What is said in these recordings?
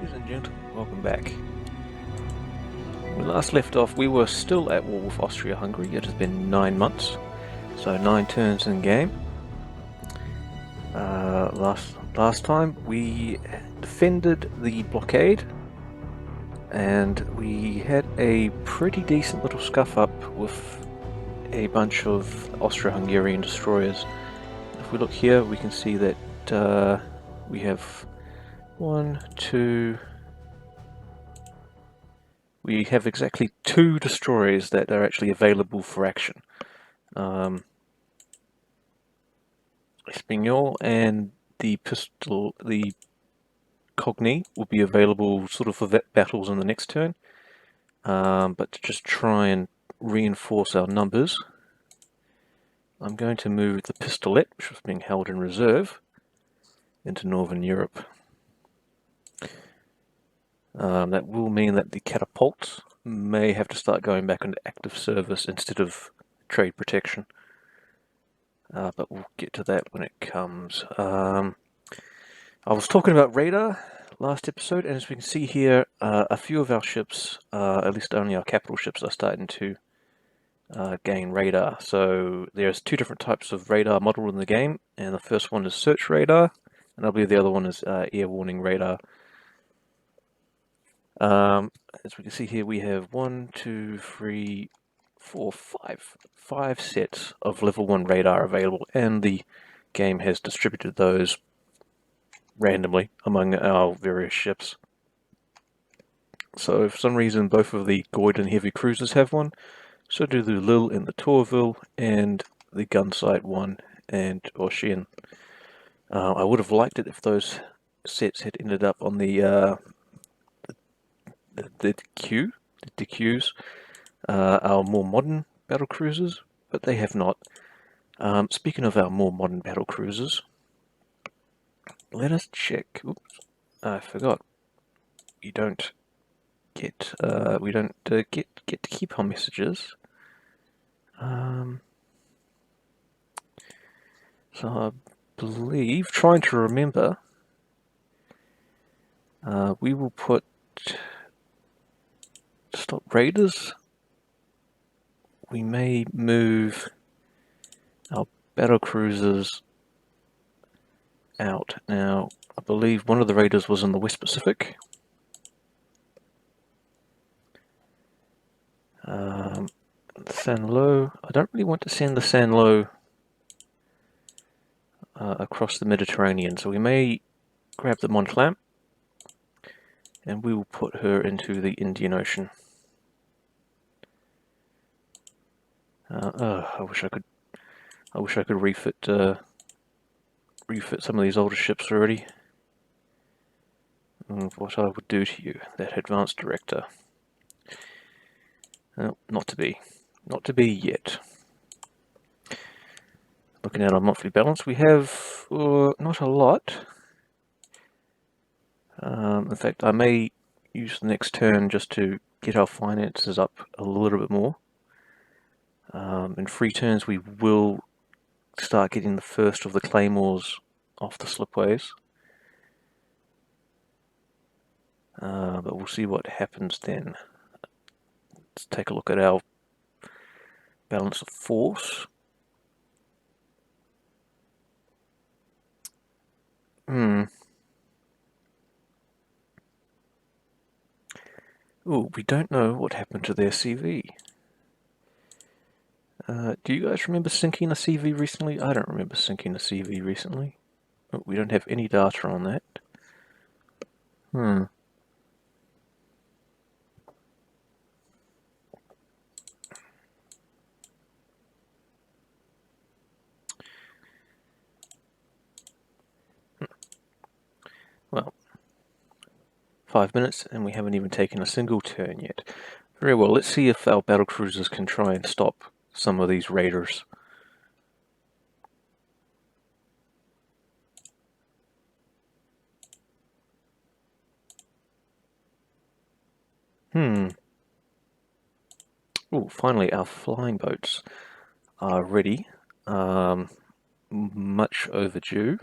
Ladies and gentlemen, welcome back. When we last left off, we were still at war with Austria-Hungary. It has been 9 months, so 9 turns in game. Last time we defended the blockade, and we had a pretty decent little scuff up with a bunch of Austro-Hungarian destroyers. If we look here, we can see that we have we have exactly 2 destroyers that are actually available for action. Espanol and the Cogni will be available sort of for battles in the next turn. But to just try and reinforce our numbers, I'm going to move the Pistolet, which was being held in reserve, into Northern Europe. That will mean that the catapults may have to start going back into active service instead of trade protection. But we'll get to that when it comes. I was talking about radar last episode, and as we can see here, a few of our ships, at least only our capital ships, are starting to gain radar. So there's 2 different types of radar model in the game, and the first one is search radar, and I believe the other one is air warning radar. As we can see here, we have 1, 2, 3, 4, 5 sets of level 1 radar available, and the game has distributed those randomly among our various ships. So for some reason both of the Goiden heavy cruisers have one, so do the Lille and the Tourville, and the Gunsight 1 and Ocean. I would have liked it if those sets had ended up on the DQs, our more modern battle cruisers, but they have not. Speaking of our more modern battle cruisers, let us check. Oops, I forgot. We don't get to keep our messages. So I believe, trying to remember, we will put stop raiders. We may move our battle cruisers out. Now, I believe one of the raiders was in the West Pacific. Sanlo. I don't really want to send the Sanlo across the Mediterranean, so we may grab the Montcalm and we will put her into the Indian Ocean. I wish I could refit some of these older ships already. What I would do to you, that advanced director. Not to be yet. Looking at our monthly balance, we have not a lot. In fact, I may use the next turn just to get our finances up a little bit more. In free turns, we will start getting the first of the claymores off the slipways. But we'll see what happens then. Let's take a look at our balance of force. Ooh, we don't know what happened to their CV. Do you guys remember syncing a CV recently? I don't remember syncing a CV recently. Oh, we don't have any data on that. Well, 5 minutes and we haven't even taken a single turn yet. Very well, let's see if our battle cruisers can try and stop some of these raiders. Oh, finally our flying boats are ready. Much overdue.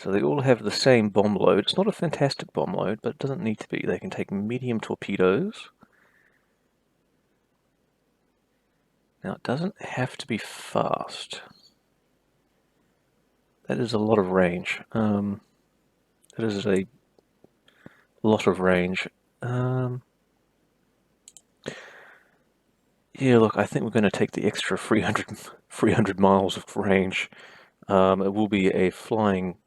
So they all have the same bomb load. It's not a fantastic bomb load, but it doesn't need to be. They can take medium torpedoes. Now, it doesn't have to be fast. That is a lot of range. That is a lot of range. Yeah, look, I think we're going to take the extra 300 miles of range. It will be a flying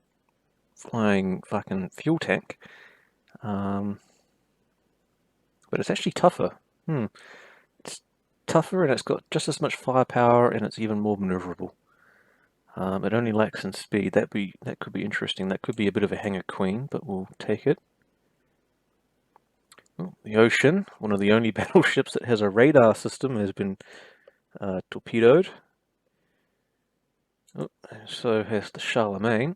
fucking fuel tank. But it's actually tougher. It's tougher and it's got just as much firepower and it's even more maneuverable. It only lacks in speed. That could be interesting. That could be a bit of a hanger queen, but we'll take it. Oh, the Ocean, one of the only battleships that has a radar system, has been torpedoed. Oh, so has the Charlemagne.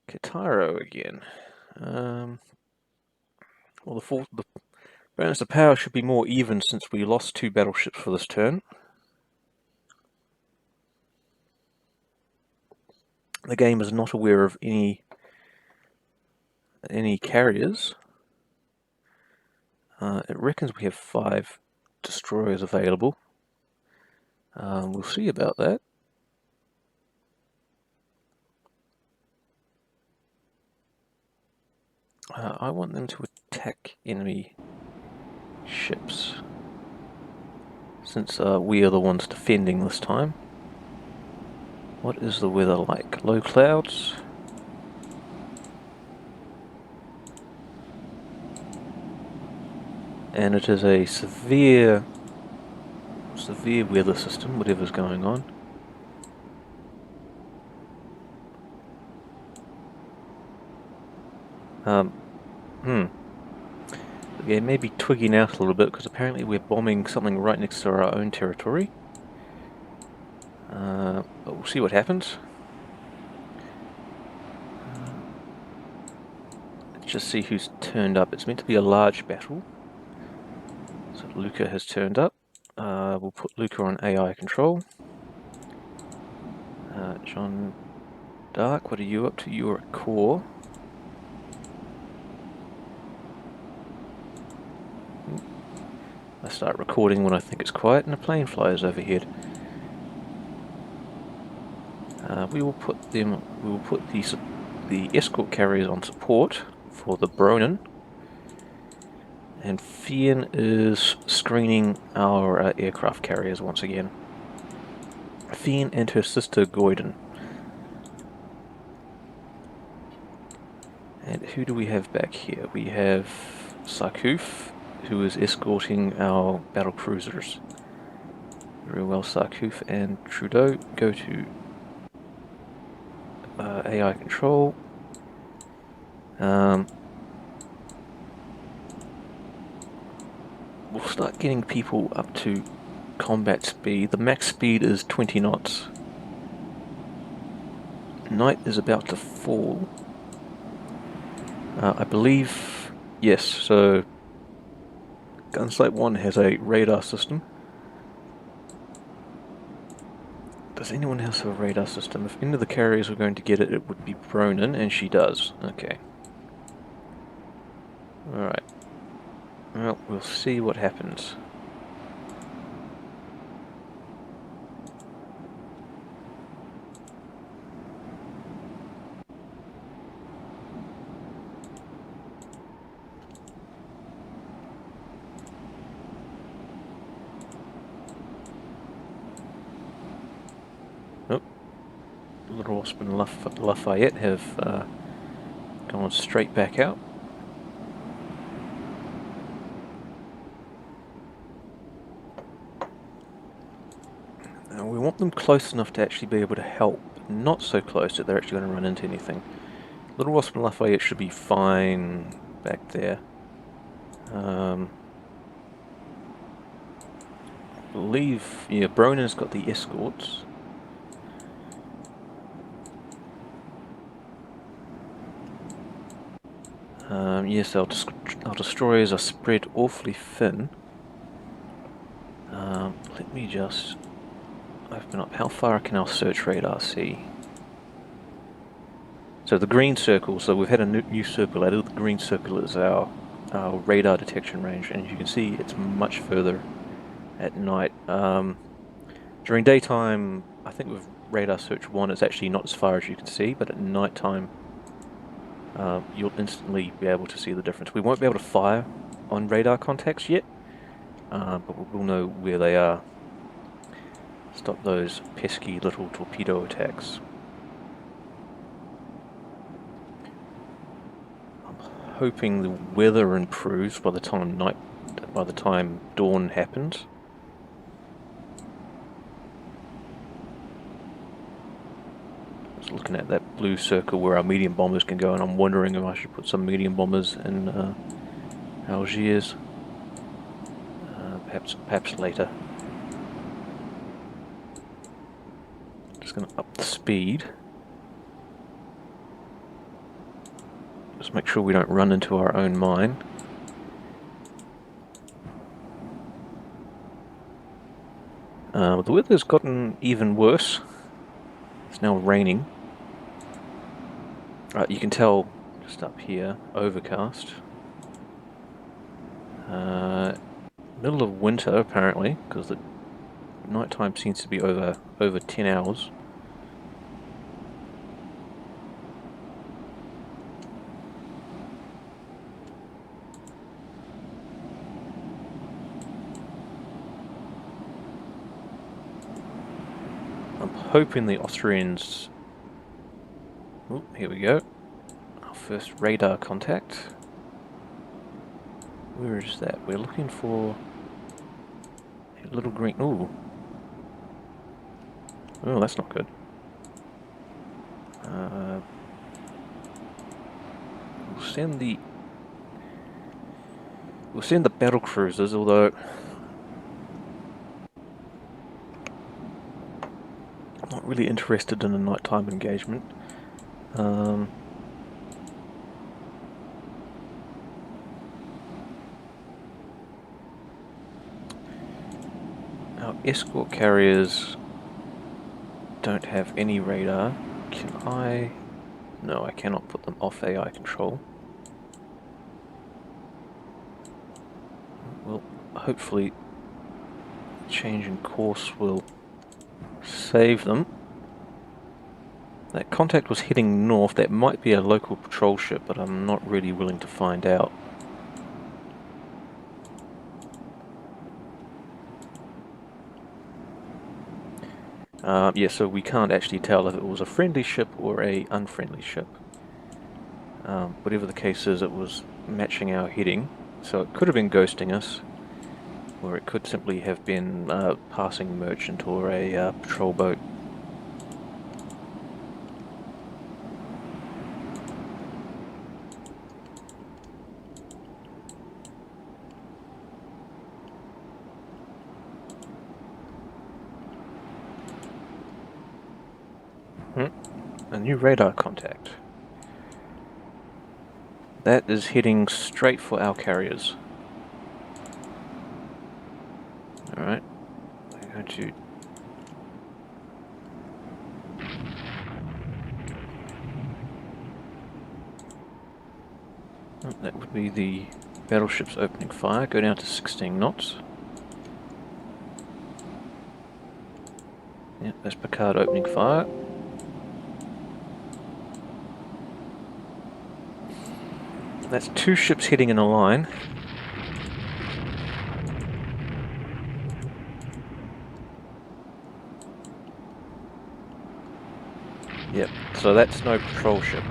Kitaro again. Well, the balance of power should be more even since we lost 2 battleships for this turn. The game is not aware of any carriers. It reckons we have 5 destroyers available. We'll see about that. I want them to attack enemy ships, since we are the ones defending this time. What is the weather like? Low clouds. And it is a severe weather system, whatever's going on. Yeah, maybe twigging out a little bit because apparently we're bombing something right next to our own territory. But we'll see what happens. Let's just see who's turned up. It's meant to be a large battle. So Luca has turned up. We'll put Luca on AI control. John Dark, what are you up to? You're at core. I start recording when I think it's quiet and a plane flies overhead. We will put the escort carriers on support for the Bronin. And Fian is screening our aircraft carriers once again. Fian and her sister Goyden. And who do we have back here? We have Sarkouf, who is escorting our battle cruisers. Very well, Sarkouf and Trudeau go to AI control. We'll start getting people up to combat speed. The max speed is 20 knots. Night is about to fall. I believe, yes, so Gunsight 1 has a radar system. Does anyone else have a radar system? If any of the carriers were going to get it, it would be Bronin, and she does. Okay. Alright. Well, we'll see what happens. Nope. Little Wasp and Lafayette have gone straight back out. We want them close enough to actually be able to help, but not so close that they're actually going to run into anything. Little Wasp and Lafayette should be fine back there. I believe, yeah, Bronin's got the escorts. Yes, our destroyers are spread awfully thin. Let me just open up. How far can our search radar see? So the green circle, so we've had a new circle added. The green circle is our radar detection range, and as you can see, it's much further at night. During daytime, I think with radar search 1, it's actually not as far as you can see, but at nighttime, you'll instantly be able to see the difference. We won't be able to fire on radar contacts yet, but we'll know where they are. Stop those pesky little torpedo attacks. I'm hoping the weather improves by the time dawn happens. Just looking at that blue circle where our medium bombers can go, and I'm wondering if I should put some medium bombers in Algiers. Perhaps later. Just going to up the speed. Just make sure we don't run into our own mine. The weather's gotten even worse. It's now raining. You can tell just up here, overcast. Middle of winter apparently, because the nighttime seems to be over 10 hours. I'm hoping the Austrians... Oh, here we go. Our first radar contact. Where is that? We're looking for a little green... Ooh. Oh, that's not good. We'll send the battle cruisers, although I'm not really interested in a nighttime engagement. Our escort carriers don't have any radar. Can I... No, I cannot put them off AI control. Well, hopefully changing course will save them. That contact was heading north. That might be a local patrol ship, but I'm not really willing to find out. Yeah, so we can't actually tell if it was a friendly ship or a unfriendly ship. Whatever the case is, it was matching our heading, so it could have been ghosting us, or it could simply have been passing merchant or a patrol boat. A new radar contact. That is heading straight for our carriers. Alright, we're going to... that would be the battleships opening fire. Go down to 16 knots. Yep, that's Picard opening fire. That's 2 ships heading in a line. Yep, so that's no patrol ship.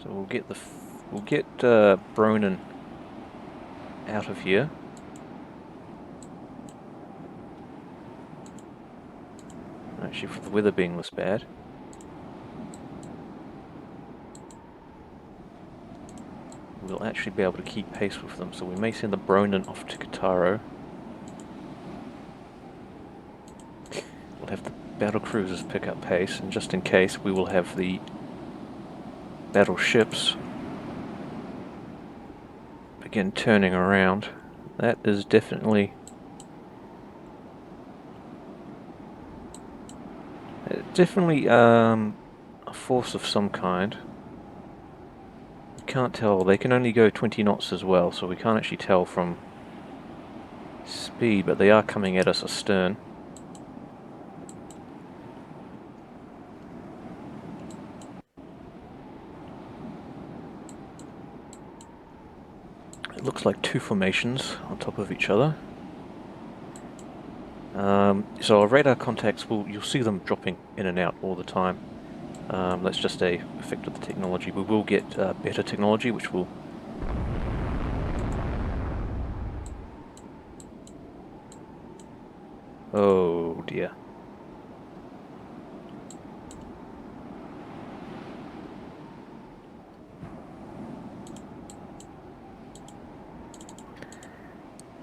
So we'll get Bronin out of here. Actually, for the weather being this bad. We'll actually be able to keep pace with them, so we may send the Bronin off to Kataro. We'll have the battle cruisers pick up pace, and just in case, we will have the battleships begin turning around. That is definitely a force of some kind. We can't tell. They can only go 20 knots as well, so we can't actually tell from speed, but they are coming at us astern. It looks like two formations on top of each other. So our radar contacts, you'll see them dropping in and out all the time. That's just a effect of the technology. We will get better technology, which will... Oh dear.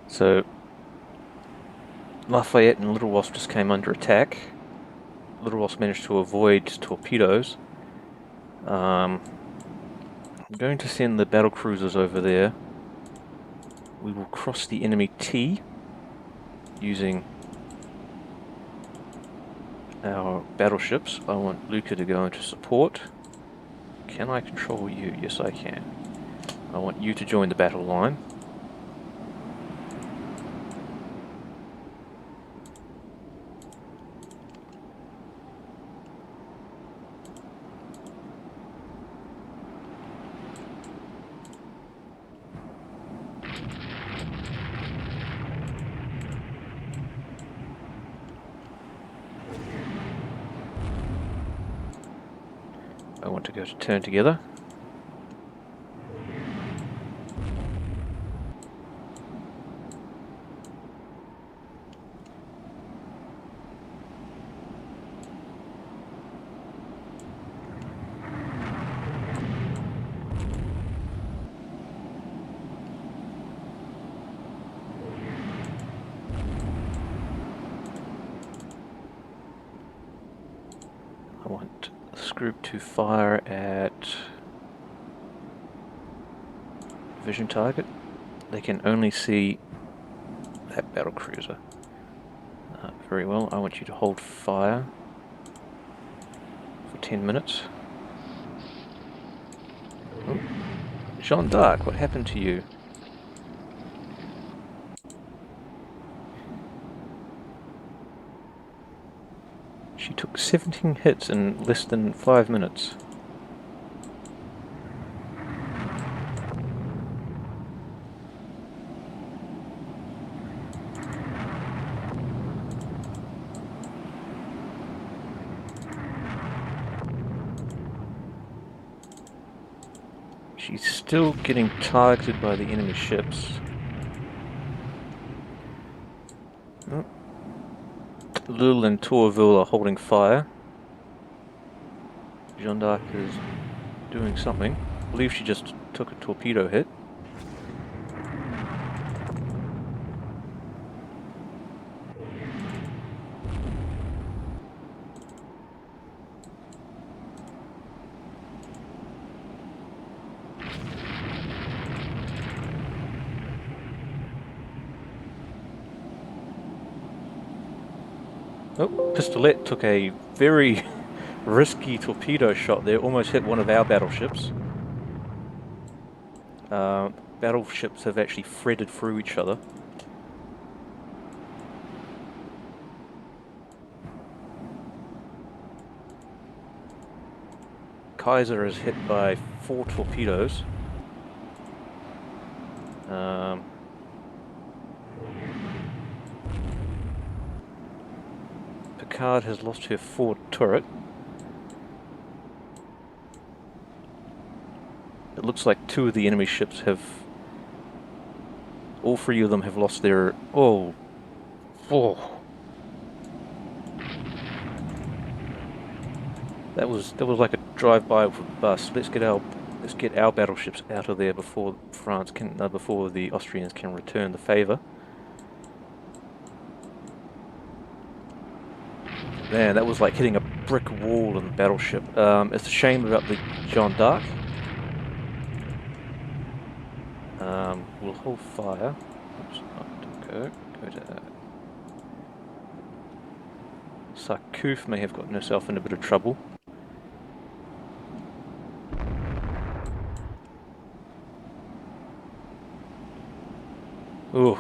So Lafayette and Little Wasp just came under attack. Little Wasp managed to avoid torpedoes. I'm going to send the battle cruisers over there. We will cross the enemy T using our battleships. I want Luca to go into support. Can I control you? Yes, I can. I want you to join the battle line. I want to go to turn together. I want this group to fire at vision target. They can only see that battle cruiser. Very well, I want you to hold fire for 10 minutes. Oh. Jeanne d'Arc, what happened to you? She took 17 hits in less than 5 minutes. She's still getting targeted by the enemy ships. Oh. Lille and Tourville are holding fire. Jeanne d'Arc is doing something. I believe she just took a torpedo hit. Oh, Pistolet took a very risky torpedo shot there, almost hit one of our battleships. Battleships have actually threaded through each other. Kaiser is hit by 4 torpedoes. Picard has lost her forward turret. It looks like 2 of the enemy ships have... All 3 of them have lost their... Oh! That was like a drive-by with a bus. Let's get our battleships out of there before before the Austrians can return the favour. Man, that was like hitting a brick wall in the battleship. It's a shame about the Jeanne d'Arc. We'll hold fire. Oops, go to... Sarkouf may have gotten herself in a bit of trouble. Ooh.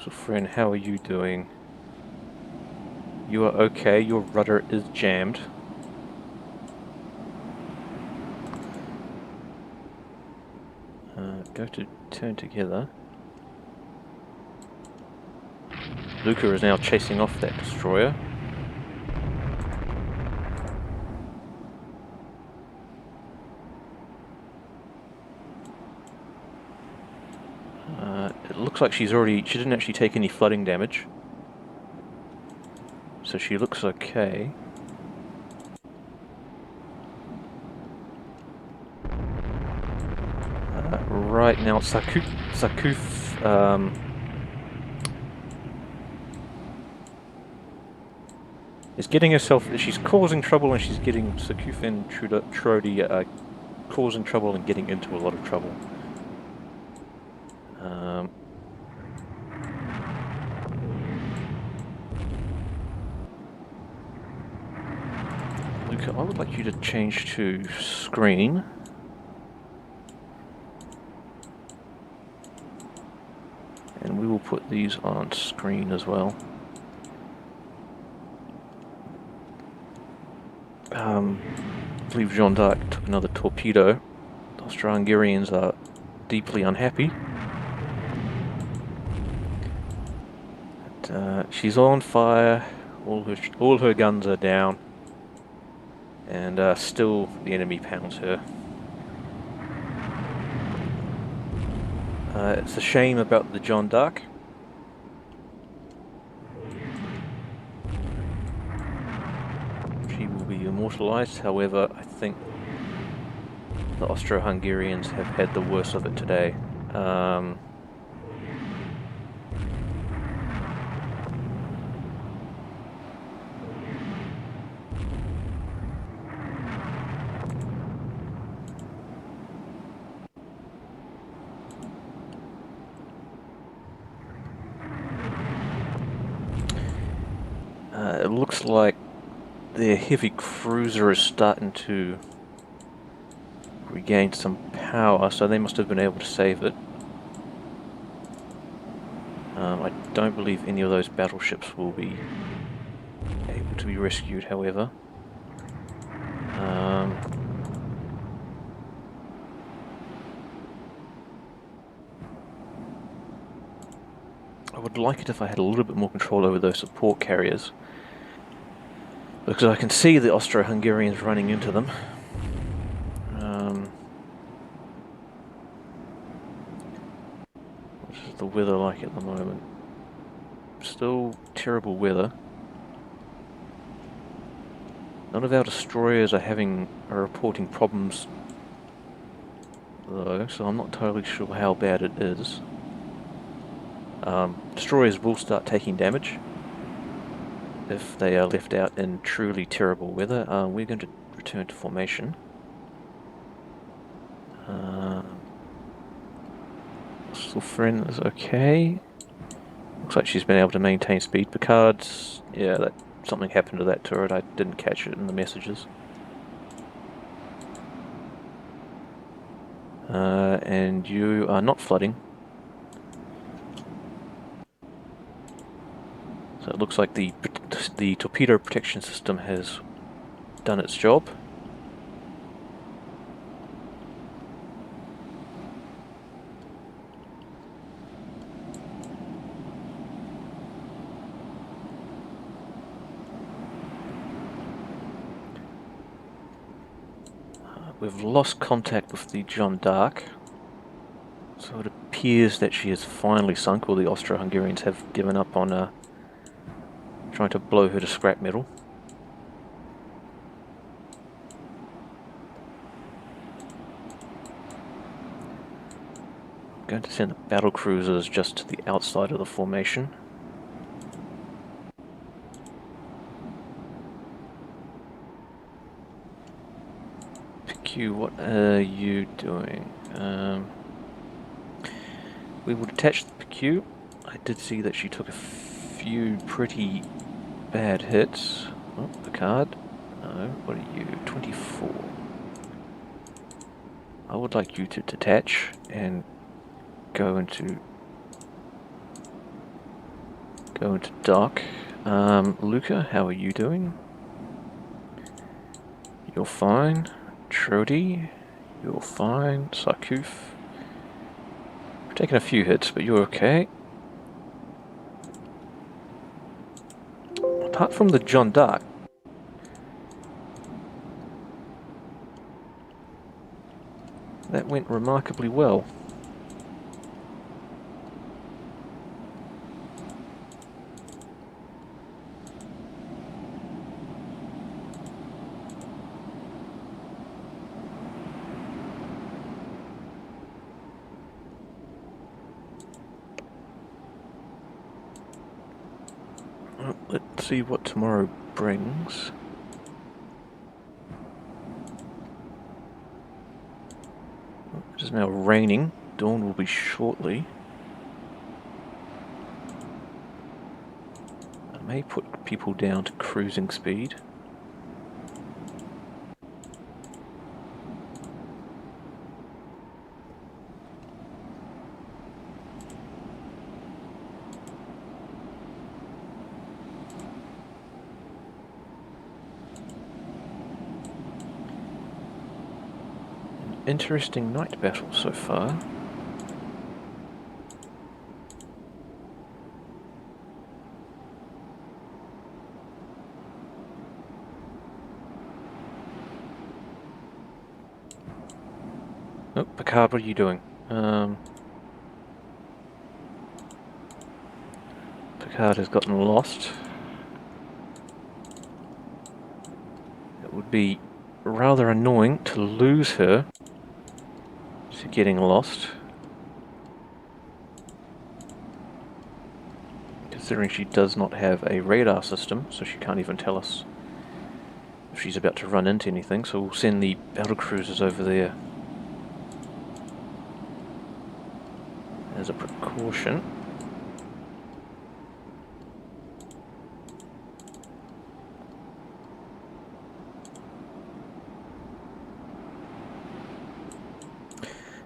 So friend, how are you doing? You are okay, your rudder is jammed. Go to turn together. Luca is now chasing off that destroyer. It looks like she didn't actually take any flooding damage. So she looks okay. Right now, Sarkouf is getting herself. She's causing trouble, and she's getting Sarkouf and Trody causing trouble and getting into a lot of trouble. Luca, I would like you to change to screen. And we will put these on screen as well. I believe Jeanne d'Arc took another torpedo. The Austro-Hungarians are deeply unhappy. But, she's on fire. All her guns are down, and still the enemy pounds her. It's a shame about the Jeanne d'Arc. She will be immortalized. However, I think the Austro-Hungarians have had the worst of it today. It looks like their heavy cruiser is starting to regain some power, so they must have been able to save it. I don't believe any of those battleships will be able to be rescued, however. I would like it if I had a little bit more control over those support carriers, because I can see the Austro-Hungarians running into them. What is the weather like at the moment? Still terrible weather. None of our destroyers are reporting problems though, so I'm not totally sure how bad it is. Destroyers will start taking damage if they are left out in truly terrible weather. We're going to return to formation. Still friend is okay. Looks like she's been able to maintain speed. Picard's, yeah, something happened to that turret. I didn't catch it in the messages. And you are not flooding. So it looks like the torpedo protection system has done its job. We've lost contact with the Jeanne d'Arc, so it appears that she has finally sunk, or the Austro-Hungarians have given up on trying to blow her to scrap metal. I'm going to send the battle cruisers just to the outside of the formation. PQ, what are you doing? We will detach the PQ. I did see that she took a few pretty bad hits. Oh, Picard. No, what are you? 24. I would like you to detach and go into dock. Luca, how are you doing? You're fine. Trody, you're fine. Sarkuf. We've taken a few hits, but you're okay. Apart from the John Dark, that went remarkably well. Let's see what tomorrow brings. It is now raining. Dawn will be shortly. I may put people down to cruising speed. An interesting night battle so far. Oh, Picard, what are you doing? Picard has gotten lost. It would be rather annoying to lose her to getting lost, considering she does not have a radar system, so she can't even tell us if she's about to run into anything, so we'll send the battle cruisers over there as a precaution.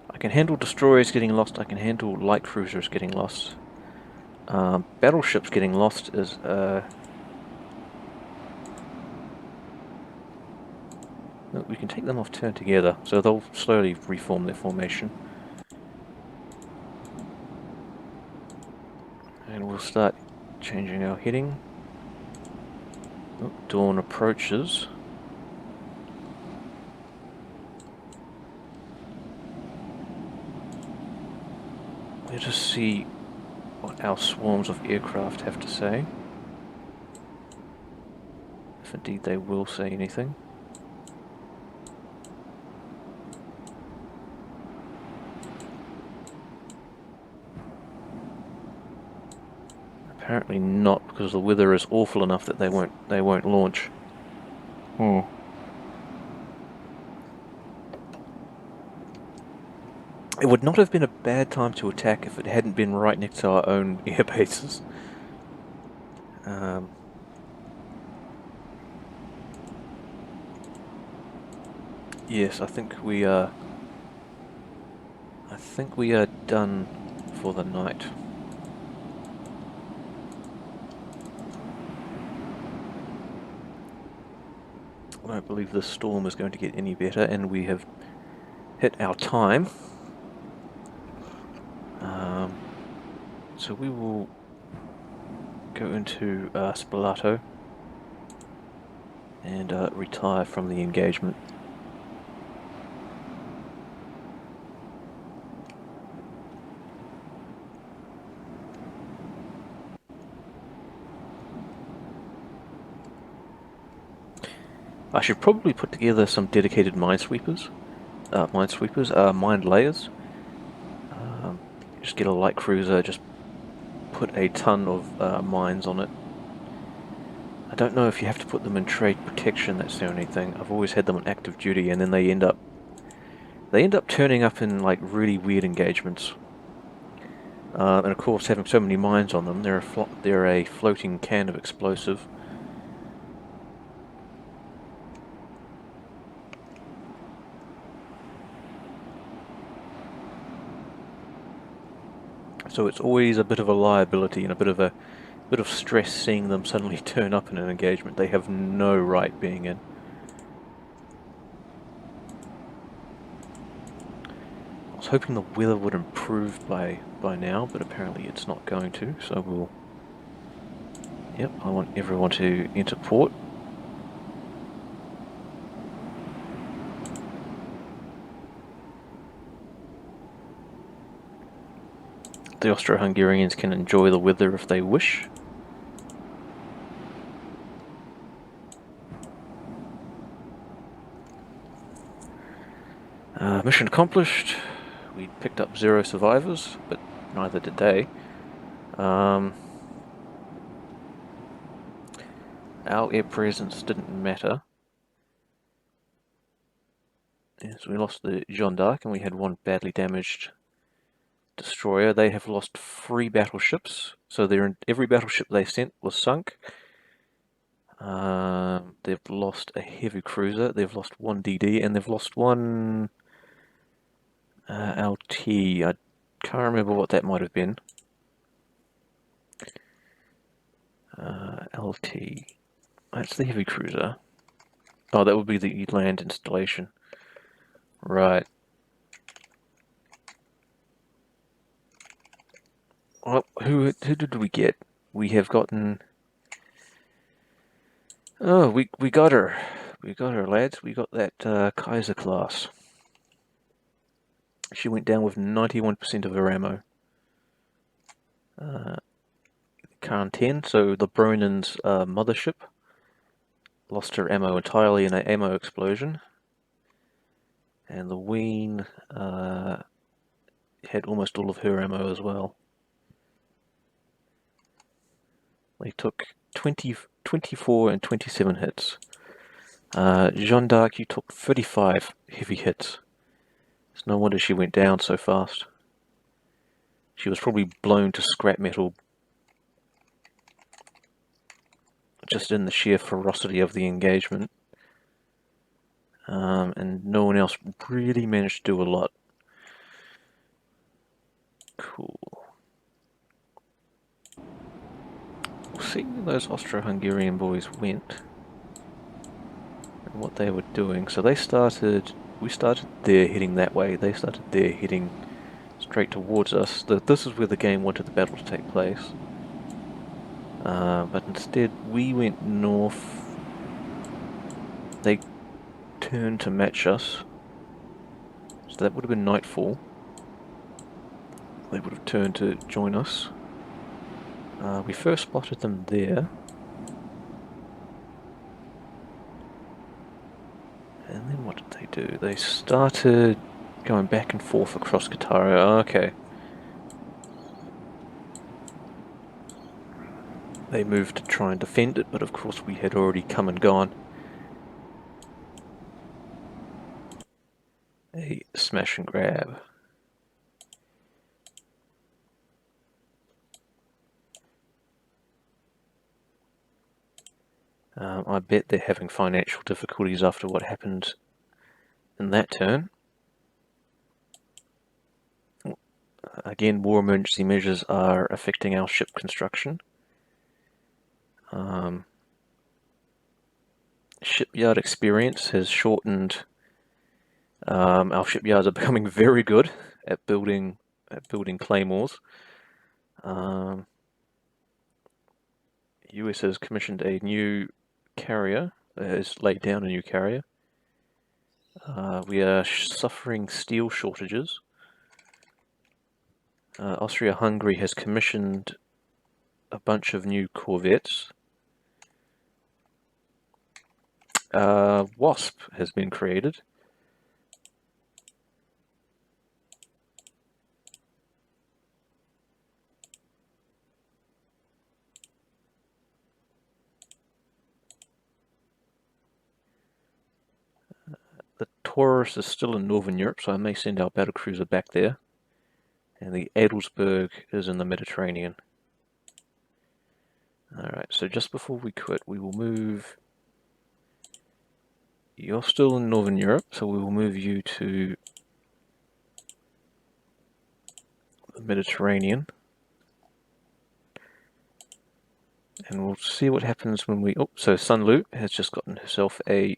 I can handle destroyers getting lost, I can handle light cruisers getting lost. Battleships getting lost is no, we can take them off turn together, so they'll slowly reform their formation. And we'll start changing our heading. Oh, dawn approaches. Let us see what our swarms of aircraft have to say. If indeed they will say anything. Apparently not, because the weather is awful enough that they won't launch. It would not have been a bad time to attack if it hadn't been right next to our own air bases. Yes, I think we are done for the night. I don't believe this storm is going to get any better, and we have hit our time. So we will go into Spalato and retire from the engagement. I should probably put together some dedicated minesweepers, mine layers. Just get a light cruiser, just put a ton of mines on it. I don't know if you have to put them in trade protection, that's the only thing. I've always had them on active duty and then they end up They end up turning up in like really weird engagements. And of course, having so many mines on them, they're a floating can of explosive. So it's always a bit of a liability and a bit of stress seeing them suddenly turn up in an engagement they have no right being in. I was hoping the weather would improve by now, but apparently it's not going to. So we'll. Yep, I want everyone to enter port. The Austro-Hungarians can enjoy the weather if they wish. Mission accomplished. We picked up 0 survivors, but neither did they. Our air presence didn't matter. Yes, we lost the Jeanne d'Arc and we had 1 badly damaged destroyer. They have lost 3 battleships, so every battleship they sent was sunk. They've lost a heavy cruiser, they've lost 1 DD, and they've lost 1 LT. I can't remember what that might have been. LT. That's the heavy cruiser. Oh, that would be the land installation. Right. Well, who did we get? We have gotten. Oh, we got her. We got her, lads. We got that Kaiser class. She went down with 91% of her ammo. Khan 10, so the Bronin's mothership lost her ammo entirely in an ammo explosion. And the Ween had almost all of her ammo as well. They took 24 and 27 hits. Jeanne d'Arc, you took 35 heavy hits. It's no wonder she went down so fast. She was probably blown to scrap metal just in the sheer ferocity of the engagement. And no one else really managed to do a lot. Cool. We'll see where those Austro-Hungarian boys went and what they were doing. So we started there heading that way. They started there heading straight towards us. This is where the game wanted the battle to take place. But instead we went north. They turned to match us. So that would have been nightfall. They would have turned to join us. We first spotted them there. And then what did they do? They started going back and forth across Kataria. Okay. They moved to try and defend it, but of course we had already come and gone. A smash and grab. I bet they're having financial difficulties after what happened in that turn. Again, war emergency measures are affecting our ship construction. Shipyard experience has shortened. Our shipyards are becoming very good at building claymores. US has commissioned a new carrier, has laid down a new carrier. We are suffering steel shortages. Austria-Hungary has commissioned a bunch of new corvettes. Wasp has been created. The Taurus is still in Northern Europe, so I may send our battlecruiser back there. And the Adelsberg is in the Mediterranean. Alright, so just before we quit, we will move... You're still in Northern Europe, so we will move you to the Mediterranean. And we'll see what happens when we... Oh, so Sun Lu has just gotten herself a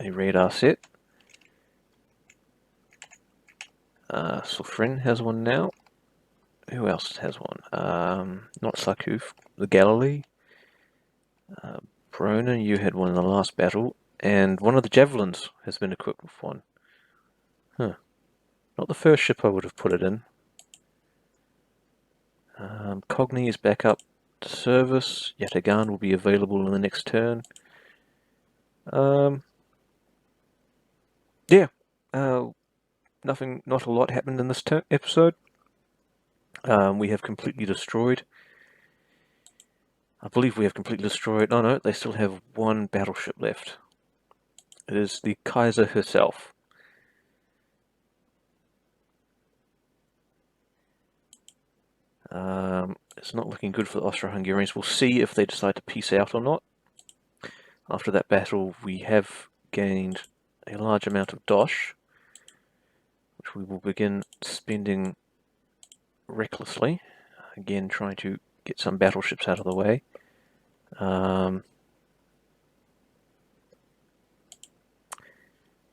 radar set. Sofrin has one now. Who else has one? Not Sarkuf. The Galilee. Brona, you had one in the last battle. And one of the Javelins has been equipped with one. Huh. Not the first ship I would have put it in. Cogni is back up to service. Yatagan will be available in the next turn. Yeah. Not a lot happened in this episode. We have completely destroyed. I believe we have completely destroyed. Oh no, they still have one battleship left. It is the Kaiser herself. It's not looking good for the Austro-Hungarians. We'll see if they decide to peace out or not. After that battle, we have gained a large amount of dosh, which we will begin spending recklessly. Again, trying to get some battleships out of the way.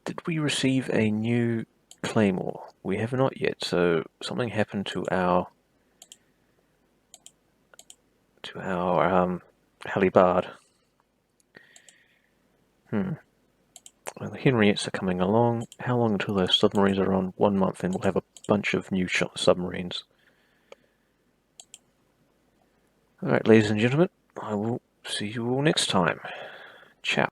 Did we receive a new Claymore? We have not yet, so something happened to our Halibard. Well, the Henriettes are coming along. How long until those submarines are on? 1 month, and we'll have a bunch of new submarines. Alright, ladies and gentlemen, I will see you all next time. Ciao.